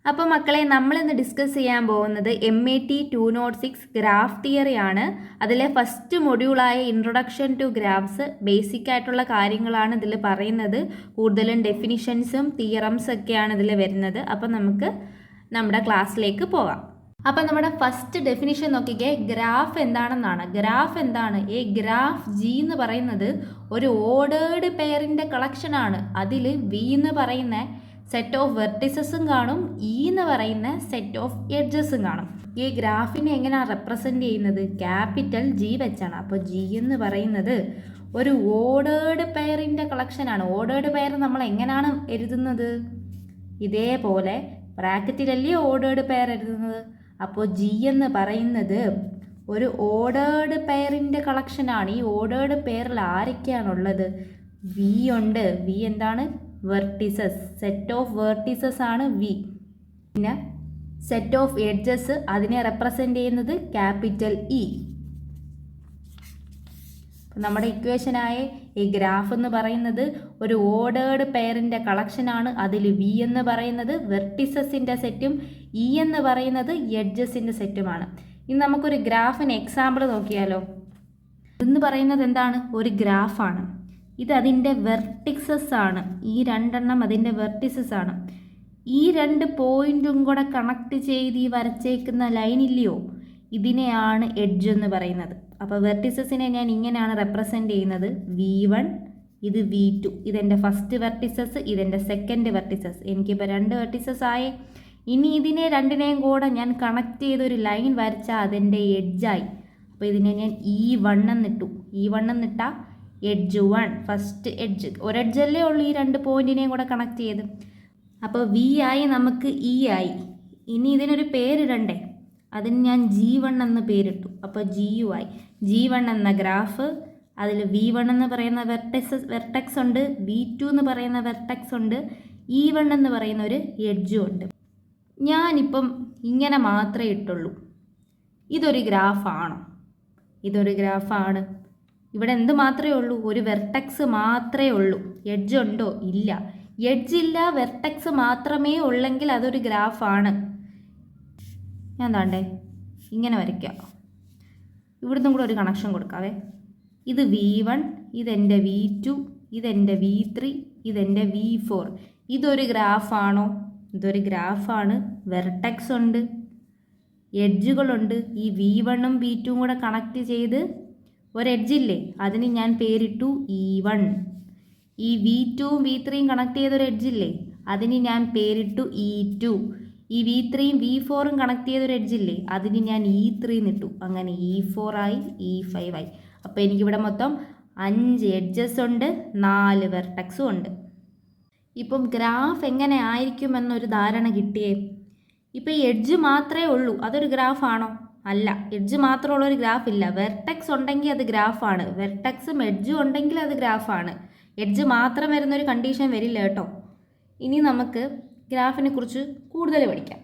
അപ്പോൾ മക്കളെ നമ്മളിന്ന് ഡിസ്കസ് ചെയ്യാൻ പോകുന്നത് MAT 206 ഗ്രാഫ് തിയറി ആണ്. അതിലെ ഫസ്റ്റ് മൊഡ്യൂളായ ഇൻട്രൊഡക്ഷൻ ടു ഗ്രാഫ്സ് ബേസിക് ആയിട്ടുള്ള കാര്യങ്ങളാണ് ഇതിൽ പറയുന്നത്. കൂടുതലും ഡെഫിനിഷൻസും തിയറംസ് ഒക്കെയാണ് ഇതിൽ വരുന്നത്. അപ്പോൾ നമുക്ക് നമ്മുടെ ക്ലാസ്സിലേക്ക് പോകാം. അപ്പോൾ നമ്മുടെ ഫസ്റ്റ് ഡെഫിനിഷൻ നോക്കിക്കേ, ഗ്രാഫ് എന്താണെന്നാണ്. ഗ്രാഫ് എന്താണ്? ഗ്രാഫ് G എന്ന് പറയുന്നത് ഒരു ഓർഡേർഡ് പെയറിൻ്റെ കളക്ഷനാണ്. അതിൽ V എന്ന് പറയുന്ന സെറ്റ് ഓഫ് വെർട്ടിസസും കാണും, E എന്ന് പറയുന്ന സെറ്റ് ഓഫ് എഡ്ജസും കാണും. ഈ ഗ്രാഫിനെ എങ്ങനെയാണ് റെപ്രസെൻ്റ് ചെയ്യുന്നത്? ക്യാപിറ്റൽ G വെച്ചാണ്. അപ്പോൾ G എന്ന് പറയുന്നത് ഒരു ഓർഡേർഡ് പെയറിൻ്റെ കളക്ഷനാണ്. ഓർഡേർഡ് പെയർ നമ്മൾ എങ്ങനെയാണ് എഴുതുന്നത്? ഇതേപോലെ ബ്രാക്കറ്റിലല്ലേ ഓർഡേർഡ് പെയർ എഴുതുന്നത്. അപ്പോൾ G എന്ന് പറയുന്നത് ഒരു ഓർഡേർഡ് പെയറിൻ്റെ കളക്ഷനാണ്. ഈ ഓർഡേർഡ് പെയറിൽ ആരൊക്കെയാണുള്ളത്? V ഉണ്ട്. V എന്താണ്? വെർട്ടിസസ്. സെറ്റ് ഓഫ് വെർട്ടിസസ് ആണ് V. പിന്നെ സെറ്റ് ഓഫ് എഡ്ജസ്, അതിനെ റെപ്രസെൻ്റ് ചെയ്യുന്നത് ക്യാപിറ്റൽ E. നമ്മുടെ ഇക്വേഷനായ ഈ ഗ്രാഫ് എന്ന് പറയുന്നത് ഒരു ഓർഡേർഡ് പെയറിൻ്റെ കളക്ഷനാണ്. അതിൽ V എന്ന് പറയുന്നത് വെർട്ടിസസിൻ്റെ സെറ്റും E എന്ന് പറയുന്നത് എഡ്ജസിൻ്റെ സെറ്റുമാണ്. ഇനി നമുക്കൊരു ഗ്രാഫിന് എക്സാമ്പിൾ നോക്കിയാലോ. ഇതെന്ന് പറയുന്നത് എന്താണ്? ഒരു ഗ്രാഫാണ്. ഇത് അതിൻ്റെ വെർട്ടിക്സസ് ആണ്. ഈ രണ്ടെണ്ണം അതിൻ്റെ വെർട്ടിസസ് ആണ്. ഈ രണ്ട് പോയിൻറ്റും കൂടെ കണക്ട് ചെയ്ത് ഈ വരച്ചേക്കുന്ന ലൈൻ ഇല്ലയോ, ഇതിനെയാണ് എഡ്ജ് എന്ന് പറയുന്നത്. അപ്പോൾ വെർട്ടിസസിനെ ഞാൻ ഇങ്ങനെയാണ് റെപ്രസെൻ്റ് ചെയ്യുന്നത്. V1, ഇത് V2. ഇതെൻ്റെ ഫസ്റ്റ് വെർട്ടിസസ്, ഇതെൻ്റെ സെക്കൻഡ് വെർട്ടിസസ്. എനിക്കിപ്പോൾ രണ്ട് വെർട്ടിസസ് ആയി. ഇനി ഇതിനെ രണ്ടിനെയും കൂടെ ഞാൻ കണക്ട് ചെയ്തൊരു ലൈൻ വരച്ചാൽ അതെൻ്റെ എഡ്ജായി. അപ്പോൾ ഇതിനെ ഞാൻ E1 എന്നിട്ടു. E1 എന്നിട്ടാൽ edge 1, first edge. ഒരു എഡ്ജല്ലേ ഉള്ളൂ ഈ രണ്ട് പോയിൻറ്റിനെയും കൂടെ കണക്ട് ചെയ്ത്. അപ്പോൾ V ആയി, നമുക്ക് E ആയി. ഇനി ഇതിനൊരു പേരിടണ്ടേ? അതിന് ഞാൻ G1 എന്ന് പേരിട്ടു. അപ്പോൾ GU ആയി. G1 എന്ന ഗ്രാഫ്, അതിൽ V1 എന്ന് പറയുന്ന വെർട്ടെക്സ് ഉണ്ട്, V2 എന്ന് പറയുന്ന വെർട്ടെക്സ് ഉണ്ട്, E1 എന്ന് പറയുന്ന ഒരു എഡ്ജും ഉണ്ട്. ഞാനിപ്പം ഇങ്ങനെ മാത്രമേ ഇട്ടുള്ളൂ. ഇതൊരു ഗ്രാഫാണോ? ഇതൊരു ഗ്രാഫാണ്. ഇവിടെ എന്ത് മാത്രമേ ഉള്ളൂ? ഒരു വെർട്ടെക്സ് മാത്രമേ ഉള്ളൂ. എഡ്ജ് ഉണ്ടോ? ഇല്ല. എഡ്ജ് ഇല്ല, വെർട്ടെക്സ് മാത്രമേ ഉള്ളെങ്കിൽ അതൊരു ഗ്രാഫാണ്. ഞാൻ താണ്ടേ ഇങ്ങനെ വരയ്ക്കാം. ഇവിടുന്നും കൂടെ ഒരു കണക്ഷൻ കൊടുക്കാവേ. ഇത് V1, ഇതെൻ്റെ V2, ഇതെൻ്റെ V3, ഇതെൻ്റെ V4. ഇതൊരു ഗ്രാഫാണോ? ഇതൊരു ഗ്രാഫാണ്. വെർട്ടെക്സ് ഉണ്ട്, എഡ്ജുകളുണ്ട്. ഈ V1ഉം V2ഉം കൂടെ കണക്ട് ചെയ്ത് ഒരു എഡ്ജില്ലേ, അതിന് ഞാൻ പേരിട്ടു E1. ഈ V2ഉം V3യും കണക്ട് ചെയ്തൊരു എഡ്ജില്ലേ, അതിന് ഞാൻ പേരിട്ടു E2. ഈ V3യും V4ഉം കണക്ട് ചെയ്തൊരു എഡ്ജില്ലേ, അതിന് ഞാൻ E3 എന്നിട്ടു. അങ്ങനെ E4 ആയി, E5 ആയി. അപ്പോൾ എനിക്കിവിടെ മൊത്തം 5 എഡ്ജസ് ഉണ്ട്, 4 വെർട്ടെക്സും ഉണ്ട്. ഇപ്പം ഗ്രാഫ് എങ്ങനെ ആയിരിക്കുമെന്നൊരു ധാരണ കിട്ടിയേ. ഇപ്പോൾ ഈ എഡ്ജ് മാത്രമേ ഉള്ളൂ, അതൊരു ഗ്രാഫാണോ? അല്ല. എഡ്ജ് മാത്രമുള്ളൊരു ഗ്രാഫ് ഇല്ല. വെർട്ടെക്സ് ഉണ്ടെങ്കിൽ അത് ഗ്രാഫാണ്. വെർട്ടെക്സും എഡ്ജും ഉണ്ടെങ്കിൽ അത് ഗ്രാഫാണ്. എഡ്ജ് മാത്രം വരുന്നൊരു കണ്ടീഷൻ വരില്ല കേട്ടോ. ഇനി നമുക്ക് ഗ്രാഫിനെ കുറിച്ച് കൂടുതൽ പഠിക്കാം.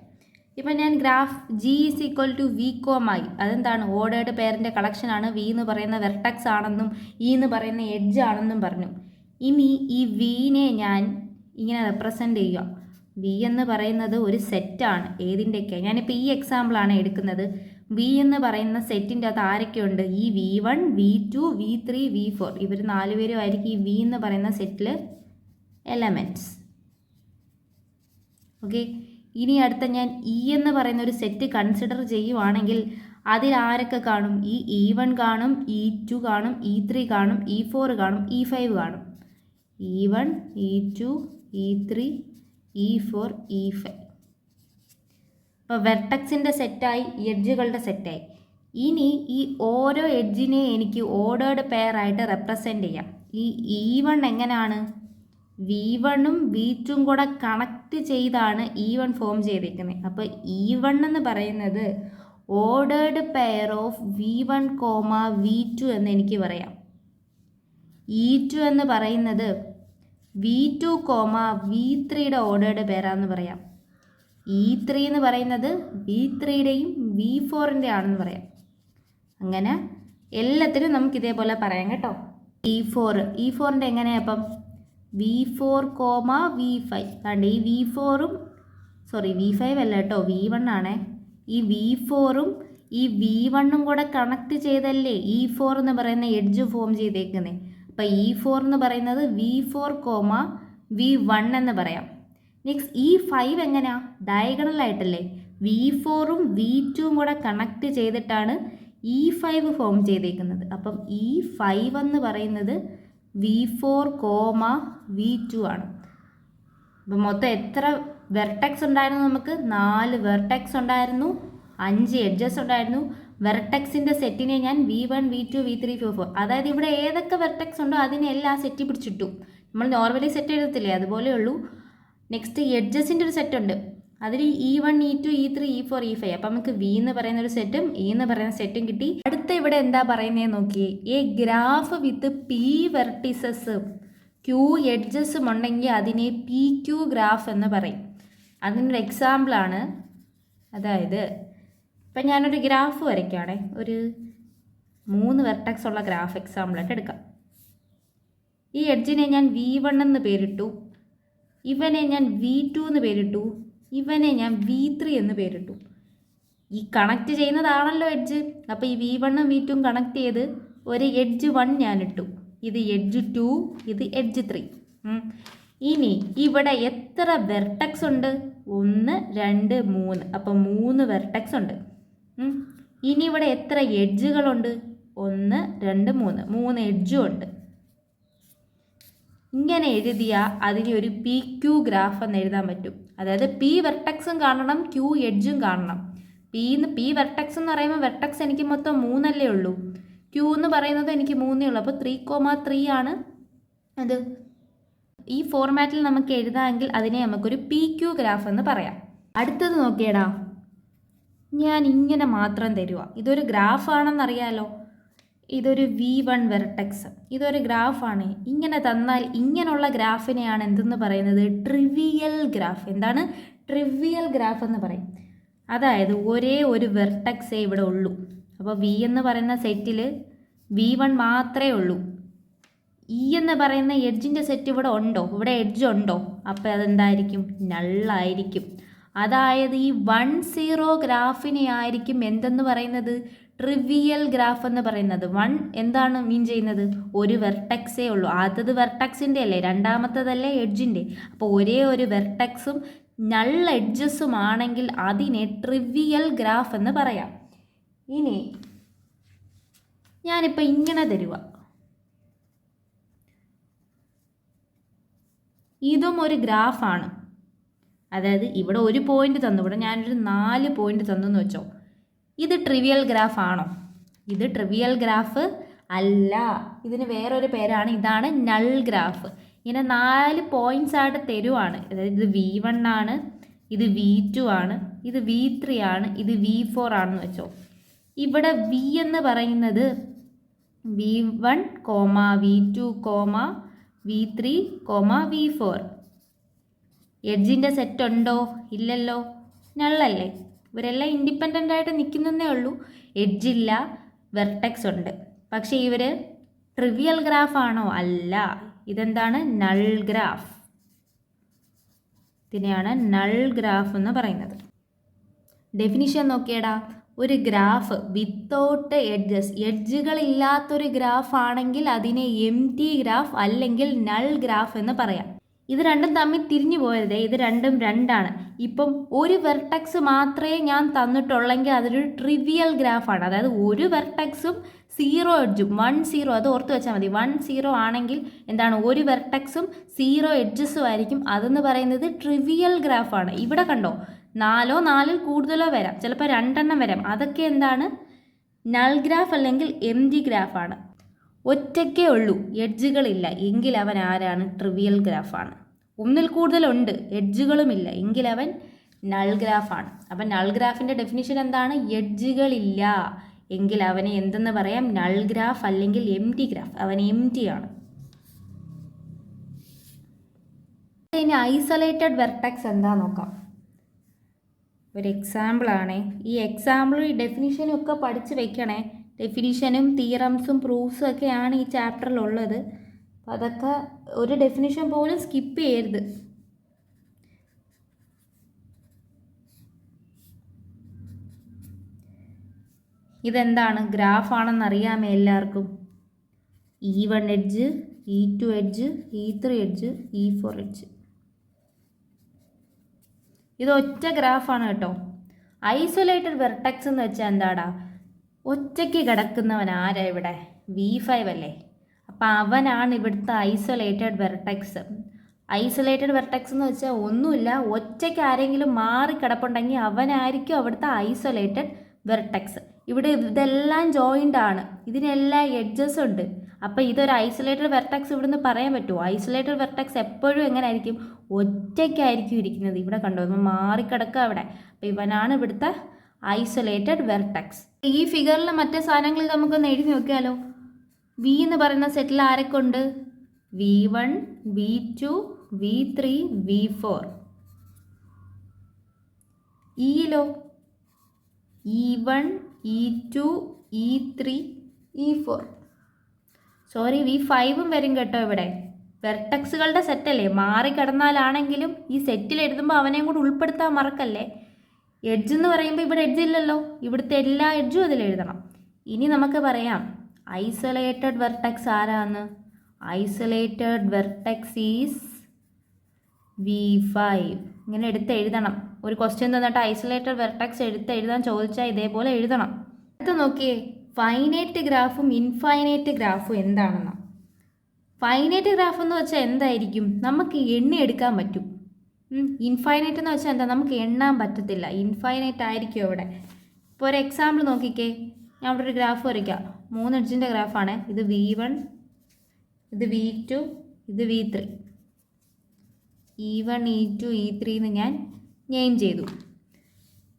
ഇപ്പം ഞാൻ ഗ്രാഫ് G = V, I. അതെന്താണ്? ഓർഡേർഡ് പെയറിൻ്റെ കളക്ഷനാണ്. V എന്ന് പറയുന്ന വെർട്ടെക്സ് ആണെന്നും E എന്ന് പറയുന്ന എഡ്ജ് ആണെന്നും പറഞ്ഞു. ഇനി ഈ Vനെ ഞാൻ ഇങ്ങനെ റെപ്രസെൻ്റ് ചെയ്യുക. V എന്ന് പറയുന്നത് ഒരു സെറ്റാണ്. ഏതിൻ്റെയൊക്കെ? ഞാനിപ്പോൾ ഈ എക്സാമ്പിളാണ് എടുക്കുന്നത്. V എന്ന് പറയുന്ന സെറ്റിൻ്റെ അകത്ത് ആരൊക്കെയുണ്ട്? ഈ V1, V2, V3, V4. ഇവർ 4 പേരും ആയിരിക്കും ഈ V എന്ന് പറയുന്ന സെറ്റിൽ എലമെൻറ്റ്സ്. ഓക്കെ. ഇനി അടുത്ത ഞാൻ E എന്ന് പറയുന്ന ഒരു സെറ്റ് കൺസിഡർ ചെയ്യുവാണെങ്കിൽ അതിൽ ആരൊക്കെ കാണും? ഈ E1 കാണും, E2 കാണും, E3 കാണും, E4 കാണും, E5 കാണും. E1, E2, E3, E4, E5. അപ്പോൾ വെർട്ടെക്സിൻ്റെ സെറ്റായി, എഡ്ജുകളുടെ സെറ്റായി. ഇനി ഈ ഓരോ എഡ്ജിനെ എനിക്ക് ഓർഡേർഡ് പെയർ ആയിട്ട് റെപ്രസെൻ്റ് ചെയ്യാം. ഈ E1 എങ്ങനെയാണ്? V1ഉം V2ഉം കൂടെ കണക്ട് ചെയ്താണ് E1 ഫോം ചെയ്തിരിക്കുന്നത്. അപ്പോൾ E1 എന്ന് പറയുന്നത് ordered pair of V1, V2 എന്ന് എനിക്ക് പറയാം. E2 എന്ന് പറയുന്നത് V2, V3യുടെ ഓർഡേർഡ് പെയറാണെന്ന് പറയാം. E3 എന്ന് പറയുന്നത് V3യുടെയും V4ൻ്റെ ആണെന്ന് പറയാം. അങ്ങനെ എല്ലാത്തിനും നമുക്ക് ഇതേപോലെ പറയാം കേട്ടോ. E4ൻ്റെ എങ്ങനെയാണ്? അപ്പം V4, V5. കണ്ട് ഈ V4ഉം V5 അല്ല കേട്ടോ, V1 ആണേ. ഈ V4ഉം ഈ V1ഉം കൂടെ കണക്ട് ചെയ്തല്ലേ E4 എന്ന് പറയുന്ന എഡ്ജ് ഫോം ചെയ്തേക്കുന്നത്. അപ്പോൾ E4 എന്ന് പറയുന്നത് V4, V1 എന്ന് പറയാം. നെക്സ്റ്റ് E5 എങ്ങനെയാ? ഡയഗണലായിട്ടല്ലേ. V4ഉം V2ഉം കൂടെ കണക്ട് ചെയ്തിട്ടാണ് E5 ഫോം ചെയ്തേക്കുന്നത്. അപ്പം E5 എന്ന് പറയുന്നത് V4, V2 ആണ്. അപ്പം മൊത്തം എത്ര വെർട്ടെക്സ് ഉണ്ടായിരുന്നു? നമുക്ക് 4 വെർട്ടെക്സ് ഉണ്ടായിരുന്നു, 5 എഡ്ജസ് ഉണ്ടായിരുന്നു. വെർട്ടെക്സിൻ്റെ സെറ്റിനെ ഞാൻ V1, V2, V3, V4, അതായത് ഇവിടെ ഏതൊക്കെ വെർട്ടെക്സ് ഉണ്ടോ അതിനെല്ലാം സെറ്റ് പിടിച്ചിട്ടു. നമ്മൾ നോർമലി സെറ്റ് എഴുതത്തില്ലേ, അതുപോലെ ഉള്ളൂ. നെക്സ്റ്റ് എഡ്ജസിൻ്റെ ഒരു സെറ്റ് ഉണ്ട്, അതിൽ E1, E2, E3, E4, E5. അപ്പം നമുക്ക് V എന്ന് പറയുന്ന ഒരു സെറ്റും E എന്ന് പറയുന്ന സെറ്റും കിട്ടി. അടുത്ത ഇവിടെ എന്താ പറയുന്നത് നോക്കിയേ. A graph with P vertices Q എഡ്ജസും ഉണ്ടെങ്കിൽ അതിനെ PQ ഗ്രാഫ് എന്ന് പറയും. അതിനൊരു എക്സാമ്പിളാണ്. അതായത് ഇപ്പം ഞാനൊരു ഗ്രാഫ് വരയ്ക്കുകയാണേ, ഒരു 3 വെർട്ടെക്സ് ഉള്ള ഗ്രാഫ് എക്സാമ്പിളായിട്ട് എടുക്കാം. ഈ എഡ്ജിനെ ഞാൻ V1 എന്ന് പേരിട്ടു, ഇവനെ ഞാൻ V2 എന്ന് പേരിട്ടു, ഇവനെ ഞാൻ V3 എന്ന് പേരിട്ടു. ഈ കണക്ട് ചെയ്യുന്നതാണല്ലോ എഡ്ജ്. അപ്പോൾ ഈ V1ഉം V2ഉം കണക്ട് ചെയ്ത് ഒരു എഡ്ജ് 1 ഞാൻ ഇട്ടു, ഇത് എഡ്ജ് 2, ഇത് എഡ്ജ് 3. ഇനി ഇവിടെ എത്ര വെർട്ടെക്സ് ഉണ്ട്? 1, 2, 3. അപ്പോൾ 3 വെർട്ടെക്സ് ഉണ്ട്. ഇനി ഇവിടെ എത്ര എഡ്ജുകളുണ്ട്? 1, 2, 3 എഡ്ജും ഉണ്ട്. ഇങ്ങനെ എഴുതിയാൽ അതിന് ഒരു PQ ഗ്രാഫ് എന്ന് എഴുതാൻ പറ്റും. അതായത് P വെർട്ടെക്സും കാണണം, Q എഡ്ജും കാണണം. P വെർട്ടെക്സ് എന്ന് പറയുമ്പോൾ വെർട്ടെക്സ് എനിക്ക് മൊത്തം 3 അല്ലേ ഉള്ളൂ, Q എന്ന് പറയുന്നത് എനിക്ക് 3 ഉള്ളൂ. അപ്പോൾ 3,3 ആണ് അത്. ഈ ഫോർമാറ്റിൽ നമുക്ക് എഴുതാമെങ്കിൽ അതിനെ നമുക്കൊരു PQ ഗ്രാഫ് എന്ന് പറയാം. അടുത്തത് നോക്കിയടാ, ഞാൻ ഇങ്ങനെ മാത്രം തരുക. ഇതൊരു ഗ്രാഫാണെന്നറിയാലോ, ഇതൊരു V1 വെർട്ടെക്സ്, ഇതൊരു ഗ്രാഫാണ്. ഇങ്ങനെ തന്നാൽ ഇങ്ങനെയുള്ള ഗ്രാഫിനെയാണ് എന്തെന്ന് പറയുന്നത്? Trivial graph. എന്താണ്? ട്രിവിയൽ ഗ്രാഫ് എന്ന് പറയും. അതായത് ഒരേ ഒരു വെർട്ടെക്സേ ഇവിടെ ഉള്ളൂ. അപ്പോൾ V എന്ന് പറയുന്ന സെറ്റിൽ V1 മാത്രമേ ഉള്ളൂ. E എന്ന് പറയുന്ന എഡ്ജിൻ്റെ സെറ്റ് ഇവിടെ ഉണ്ടോ? ഇവിടെ എഡ്ജ് ഉണ്ടോ? അപ്പോൾ അതെന്തായിരിക്കും? നള്ളായിരിക്കും. അതായത് ഈ 1,0 ഗ്രാഫിനെ ആയിരിക്കും എന്തെന്ന് പറയുന്നത്? ട്രിവിയൽ ഗ്രാഫ് എന്ന് പറയുന്നത്. 1 എന്താണ് മീൻ ചെയ്യുന്നത്? ഒരു വെർട്ടെക്സേ ഉള്ളൂ. ആദ്യത് വെർട്ടെക്സിൻ്റെ അല്ലേ, രണ്ടാമത്തതല്ലേ എഡ്ജിൻ്റെ. അപ്പോൾ ഒരേ ഒരു വെർട്ടെക്സും നൾ എഡ്ജസും ആണെങ്കിൽ അതിനെ ട്രിവിയൽ ഗ്രാഫ് എന്ന് പറയാം. ഇനി ഞാനിപ്പോൾ ഇങ്ങനെ തരുക, ഇതും ഒരു ഗ്രാഫാണ്. അതായത് ഇവിടെ ഒരു പോയിന്റ് തന്നു, ഇവിടെ ഞാനൊരു 4 പോയിന്റ് തന്നു എന്ന് വെച്ചോ. ഇത് ട്രിവിയൽ ഗ്രാഫ് ആണോ? ഇത് ട്രിവിയൽ ഗ്രാഫ് അല്ല, ഇതിന് വേറൊരു പേരാണ്. ഇതാണ് നൾ ഗ്രാഫ്. ഇങ്ങനെ 4 പോയിന്റ്സ് ആയിട്ട് തരുവാണ്. അതായത് ഇത് V1 ആണ്, ഇത് V2 ആണ്, ഇത് V3 ആണ്, ഇത് V4 ആണെന്ന് വെച്ചോ. ഇവിടെ V എന്ന് പറയുന്നത് V1, V2, V3, V4. എഡ്ജിൻ്റെ set ഉണ്ടോ? ഇല്ലല്ലോ, നള്ളല്ലേ. ഇവരെല്ലാം ഇൻഡിപെൻഡൻ്റ് ആയിട്ട് നിൽക്കുന്നതേ ഉള്ളൂ. എഡ്ജില്ല, വെർട്ടെക്സ് ഉണ്ട്. പക്ഷേ ഇവർ ട്രിവിയൽ ഗ്രാഫാണോ? അല്ല. ഇതെന്താണ്? Null graph. ഇതിനെയാണ് നൾ ഗ്രാഫ് എന്ന് പറയുന്നത്. ഡെഫിനിഷൻ നോക്കിയടാ. ഒരു ഗ്രാഫ് വിത്തൗട്ട് എഡ്ജുകളില്ലാത്തൊരു ഗ്രാഫ് ആണെങ്കിൽ അതിനെ എംപ്റ്റി ഗ്രാഫ് അല്ലെങ്കിൽ നൾ ഗ്രാഫ് എന്ന് പറയാം. ഇത് രണ്ടും തമ്മിൽ തിരിഞ്ഞു പോയതേ, ഇത് രണ്ടും രണ്ടാണ്. ഇപ്പം ഒരു വെർട്ടെക്സ് മാത്രമേ ഞാൻ തന്നിട്ടുള്ളെങ്കിൽ അതൊരു ട്രിവിയൽ ഗ്രാഫാണ്. അതായത് ഒരു വെർട്ടെക്സും 0 എഡ്ജും 1,0, അത് ഓർത്ത് വെച്ചാൽ മതി. 1,0 ആണെങ്കിൽ എന്താണ്? ഒരു വെർട്ടെക്സും 0 എഡ്ജസും ആയിരിക്കും. അതെന്ന് പറയുന്നത് ട്രിവിയൽ ഗ്രാഫാണ്. ഇവിടെ കണ്ടോ, 4 4 കൂടുതലോ വരാം, ചിലപ്പോൾ 2 വരാം. അതൊക്കെ എന്താണ്? നൾ ഗ്രാഫ് അല്ലെങ്കിൽ എംപ്റ്റി ഗ്രാഫാണ്. ഒറ്റയ്ക്കേ ഉള്ളൂ, എഡ്ജുകളില്ല എങ്കിൽ അവൻ ആരാണ്? ട്രിവിയൽ ഗ്രാഫാണ്. ഒന്നിൽ കൂടുതലുണ്ട്, എഡ്ജുകളുമില്ല എങ്കിൽ അവൻ നൾ ഗ്രാഫാണ്. അപ്പം നൾ ഗ്രാഫിൻ്റെ ഡെഫിനിഷൻ എന്താണ്? എഡ്ജുകളില്ല എങ്കിൽ അവനെ എന്തെന്ന് പറയാം? നൾ ഗ്രാഫ് അല്ലെങ്കിൽ എംപ്റ്റി ഗ്രാഫ്. അവൻ എംപ്റ്റി ആണ്. ഇനി ഐസൊലേറ്റഡ് വെർട്ടെക്സ് എന്താ നോക്കാം. ഒരു എക്സാമ്പിളാണേ. ഈ എക്സാമ്പിളും ഈ ഡെഫിനിഷനും ഒക്കെ പഠിച്ച് വെക്കണേ. ഡെഫിനിഷനും തിയറംസും പ്രൂഫ്സും ഒക്കെയാണ് ഈ ചാപ്റ്ററിലുള്ളത്. അപ്പോൾ അതൊക്കെ ഒരു ഡെഫിനിഷൻ പോലും സ്കിപ്പ് ചെയ്യരുത്. ഇതെന്താണ്? ഗ്രാഫാണെന്ന് അറിയാമേ എല്ലാവർക്കും. E1 edge, E2 edge, E3 edge, E4 edge. ഇത് ഒറ്റ ഗ്രാഫാണ് കേട്ടോ. ഐസൊലേറ്റഡ് വെർട്ടെക്സ് എന്ന് വെച്ചാൽ എന്താടാ? ഒറ്റയ്ക്ക് കിടക്കുന്നവൻ ആരാ ഇവിടെ? V5 അല്ലേ? അപ്പം അവനാണ് ഇവിടുത്തെ ഐസൊലേറ്റഡ് വെർട്ടെക്സ്. ഐസൊലേറ്റഡ് വെർട്ടെക്സ് എന്ന് വെച്ചാൽ ഒന്നുമില്ല, ഒറ്റയ്ക്ക് ആരെങ്കിലും മാറി കിടപ്പുണ്ടെങ്കിൽ അവനായിരിക്കും അവിടുത്തെ ഐസൊലേറ്റഡ് വെർട്ടെക്സ്. ഇവിടെ ഇതെല്ലാം ജോയിൻ്റ് ആണ്, ഇതിനെല്ലാം എഡ്ജസ് ഉണ്ട്. അപ്പോൾ ഇതൊരു ഐസൊലേറ്റഡ് വെർട്ടെക്സ് ഇവിടുന്ന് പറയാൻ പറ്റുമോ? ഐസൊലേറ്റഡ് വെർട്ടെക്സ് എപ്പോഴും എങ്ങനെ ആയിരിക്കും? ഒറ്റയ്ക്കായിരിക്കും ഇരിക്കുന്നത്. ഇവിടെ കണ്ടോ, നമ്മൾ മാറിക്കിടക്കുക അവിടെ. അപ്പോൾ ഇവനാണ് ഇവിടുത്തെ ഐസൊലേറ്റഡ് വെർട്ടെക്സ്. ഈ ഫിഗറിൽ മറ്റേ സാധനങ്ങളിൽ നമുക്കൊന്ന് എഴുതി നോക്കിയാലോ. വി എന്ന് പറയുന്ന സെറ്റിൽ ആരൊക്കെ ഉണ്ട്? V1, V2, V3, V4. ഇയിലോ E1, E2, E3, E4. Sorry, V5 വരും കേട്ടോ. ഇവിടെ വെർട്ടെക്സുകളുടെ സെറ്റല്ലേ, മാറിക്കിടന്നാലാണെങ്കിലും ഈ സെറ്റിൽ എഴുതുമ്പോൾ അവനെയും കൂടെ ഉൾപ്പെടുത്താൻ മറക്കല്ലേ. എഡ്ജ് എന്ന് പറയുമ്പോൾ ഇവിടെ എഡ്ജ് ഇല്ലല്ലോ, ഇവിടുത്തെ എല്ലാ എഡ്ജും അതിൽ എഴുതണം. ഇനി നമുക്ക് പറയാം ഐസൊലേറ്റഡ് വെർട്ടെക്സ് ആരാന്ന്. Isolated vertex is V5. ഇങ്ങനെ എടുത്ത് എഴുതണം. ഒരു ക്വസ്റ്റ്യൻ തന്നിട്ട് ഐസൊലേറ്റഡ് വെർട്ടെക്സ് എഴുതാൻ ചോദിച്ചാൽ ഇതേപോലെ എഴുതണം. അടുത്ത നോക്കിയേ, ഫൈനൈറ്റ് ഗ്രാഫും ഇൻഫൈനൈറ്റ് ഗ്രാഫും എന്താണെന്ന്. ഫൈനൈറ്റ് ഗ്രാഫ് എന്ന് വെച്ചാൽ എന്തായിരിക്കും? നമുക്ക് എണ്ണി എടുക്കാൻ പറ്റും. ഇൻഫൈനൈറ്റ് എന്ന് വെച്ചാൽ എന്താ? നമുക്ക് എണ്ണാൻ പറ്റത്തില്ല. ഇൻഫൈനൈറ്റ് ആയിരിക്കും ഇവിടെ. ഇപ്പോൾ ഒരു എക്സാമ്പിൾ നോക്കിക്കേ, ഞാൻ അവിടെ ഒരു ഗ്രാഫ് വരയ്ക്കാം. 3 എഡ്ജിൻ്റെ ഗ്രാഫാണ്. ഇത് V1, ഇത് V2, ഇത് V3. E1, E2, E3 എന്ന് ഞാൻ നെയിം ചെയ്തു.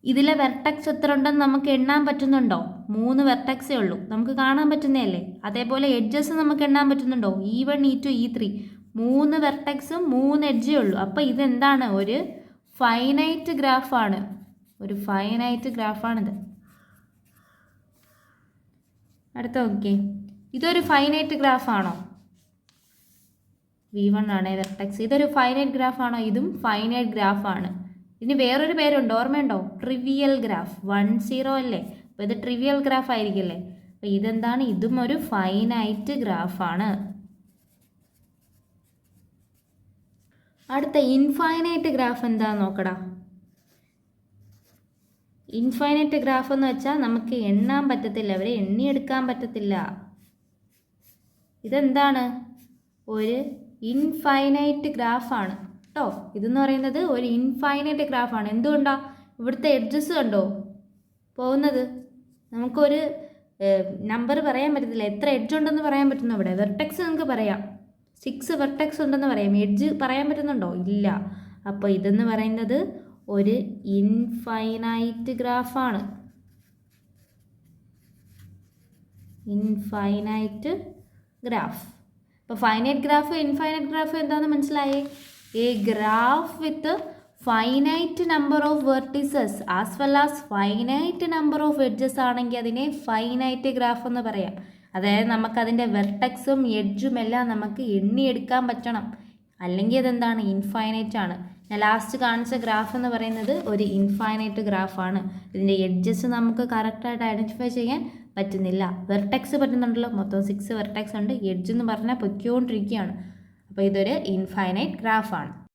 ഇതിലെ വെർട്ടെക്സ് എത്ര ഉണ്ടെന്ന് നമുക്ക് എണ്ണാൻ പറ്റുന്നുണ്ടോ? 3 വെർട്ടെക്സേ ഉള്ളൂ, നമുക്ക് കാണാൻ പറ്റുന്നതല്ലേ. അതേപോലെ എഡ്ജസ് നമുക്ക് എണ്ണാൻ പറ്റുന്നുണ്ടോ? E1, E2, E3 3 വെർട്ടെക്സും 3 എഡ്ജേ ഉള്ളൂ. അപ്പോൾ ഇതെന്താണ്? ഒരു ഫൈനൈറ്റ് ഗ്രാഫാണ്. ഒരു ഫൈനൈറ്റ് ഗ്രാഫാണിത്. അടുത്ത നോക്കിയേ, ഇതൊരു ഫൈനൈറ്റ് ഗ്രാഫാണോ? V1 ആണ് വെർട്ടെക്സ്. ഇതൊരു ഫൈനൈറ്റ് ഗ്രാഫാണോ? ഇതും ഫൈനൈറ്റ് ഗ്രാഫാണ്. ഇനി വേറൊരു പേരുണ്ട്, ഓർമ്മയുണ്ടോ? Trivial graph. 1, 0 അല്ലേ? അപ്പോൾ ഇത് ട്രിവിയൽ ഗ്രാഫ് ആയിരിക്കില്ലേ? അപ്പോൾ ഇതെന്താണ്? ഇതും ഒരു ഫൈനൈറ്റ് ഗ്രാഫാണ്. അടുത്ത ഇൻഫൈനൈറ്റ് ഗ്രാഫ് എന്താണെന്ന് നോക്കടാ. ഇൻഫൈനൈറ്റ് ഗ്രാഫ് എന്ന് വെച്ചാൽ നമുക്ക് എണ്ണാൻ പറ്റത്തില്ല, അവരെ എണ്ണിയെടുക്കാൻ പറ്റത്തില്ല. ഇതെന്താണ്? ഒരു ഇൻഫൈനൈറ്റ് ഗ്രാഫാണ് കേട്ടോ. ഇതെന്ന് പറയുന്നത് ഒരു ഇൻഫൈനൈറ്റ് ഗ്രാഫാണ്. എന്തുകൊണ്ടാണ്? ഇവിടുത്തെ എഡ്ജസ് കണ്ടോ പോകുന്നത്? നമുക്കൊരു നമ്പർ പറയാൻ പറ്റത്തില്ല, എത്ര എഡ്ജ് ഉണ്ടെന്ന് പറയാൻ പറ്റുന്നു. ഇവിടെ വെർട്ടെക്സ് നമുക്ക് പറയാം, 6 വെർട്ടെക്സ് ഉണ്ടെന്ന് പറയാം. എഡ്ജ് പറയാൻ പറ്റുന്നുണ്ടോ? ഇല്ല. അപ്പോൾ ഇതെന്ന് പറയുന്നത് ഒരു ഇൻഫൈനൈറ്റ് ഗ്രാഫാണ്. Infinite graph. അപ്പോൾ ഫൈനൈറ്റ് ഗ്രാഫ് ഇൻഫൈനൈറ്റ് ഗ്രാഫ് എന്താണെന്ന് മനസ്സിലായേ? A graph with finite number of vertices as well as finite number of edges ആണെങ്കിൽ അതിനെ ഫൈനൈറ്റ് ഗ്രാഫ് എന്ന് പറയാം. അതായത് നമുക്കതിൻ്റെ വെർട്ടെക്സും എഡ്ജും എല്ലാം നമുക്ക് എണ്ണിയെടുക്കാൻ പറ്റണം, അല്ലെങ്കിൽ അതെന്താണ്? ഇൻഫൈനൈറ്റ് ആണ്. ഞാൻ ലാസ്റ്റ് കാണിച്ച ഗ്രാഫ് എന്ന് പറയുന്നത് ഒരു ഇൻഫൈനൈറ്റ് ഗ്രാഫാണ്. ഇതിൻ്റെ എഡ്ജസ് നമുക്ക് കറക്റ്റായിട്ട് ഐഡൻറ്റിഫൈ ചെയ്യാൻ പറ്റുന്നില്ല. വെർട്ടെക്സ് പറ്റുന്നുണ്ടല്ലോ, മൊത്തം 6 വെർട്ടെക്സ് ഉണ്ട്. എഡ്ജ് എന്ന് പറഞ്ഞാൽ പൊയ്ക്കൊണ്ടിരിക്കുകയാണ്. അപ്പോൾ ഇതൊരു ഇൻഫൈനൈറ്റ് ഗ്രാഫാണ്.